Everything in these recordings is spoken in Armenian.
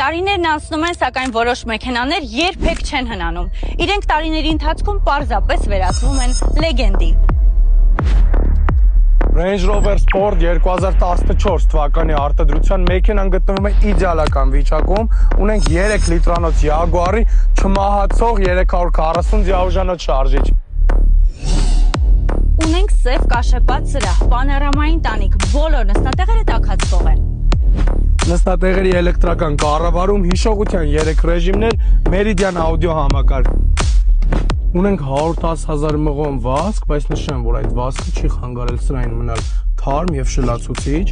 Տարիներն անցնում են, սակայն որոշ մեքենաներ երբեք չեն հնանում։ Իրենք տարիների ընթացքում պարզապես վերածվում են լեգենդի։ Range Rover Sport 2014 թվականի արտադրության մեքենան գտնվում է իդեալական վիճակում։ Ունենք 3 լիտրանոց Jaguar-ի չմահացող 340 դիաուժանոց շարժիչ։ Ունենք սև կաշեպատ սրահ, պանորամային տանիք, բոլոր նստատեղերը տաքացվող են։ Նստատեղերի էլեկտրական կառավարում, հիշողության 3 ռեժիմներ, Meridian audio համակարգ։ Ունենք 110,000 մղոն վազք, բայց նշեմ, որ այդ վազքը չի խանգարել սրային մնալ թարմ եւ շլացուցիչ։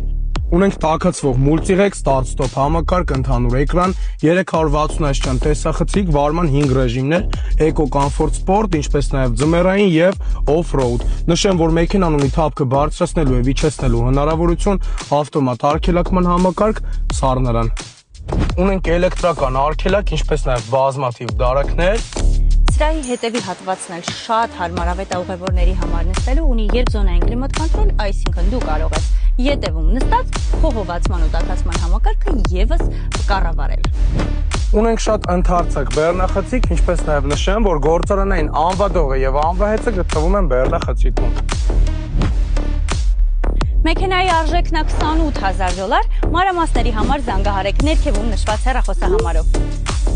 Ունենք տաքացվող multi-rex start-stop համակարգ, ընդհանուր էկրան, 360 աստիճան տեսախցիկ, վարման 5 ռեժիմներ, Eco Comfort Sport, ինչպես նաև ձմեռային եւ off-road։ Նշեմ, որ մեքենան ունի թափքը բարձրացնելու եւ իջեցնելու հնարավորություն, ավտոմատ արգելակման համակարգ, սառնարան։ Ունենք էլեկտրական արգելակ, ինչպես նաև բազմաթիվ դարակներ։ Սրահի հետևի հատվածն էլ շատ հարմարավետ է ուղևորների համար նստելու, ունի երկզոնային կլիմատ կոնտրոլ, այսինքն դու կարող ես ետևում նստած խոհովացման ու տաքացման համակարգը եւս կառավարել։ Ունենք շատ ընդարձակ բեռնախցիկ, ինչպես նաև նշեմ, որ գործարանային անվադողը եւ անվահեցը գտնվում են բեռնախցիկում։ Մեքենայի արժեքն է $28,000, մանրամասների համար զանգահարեք ներքևում նշված հեռախոսահամարով։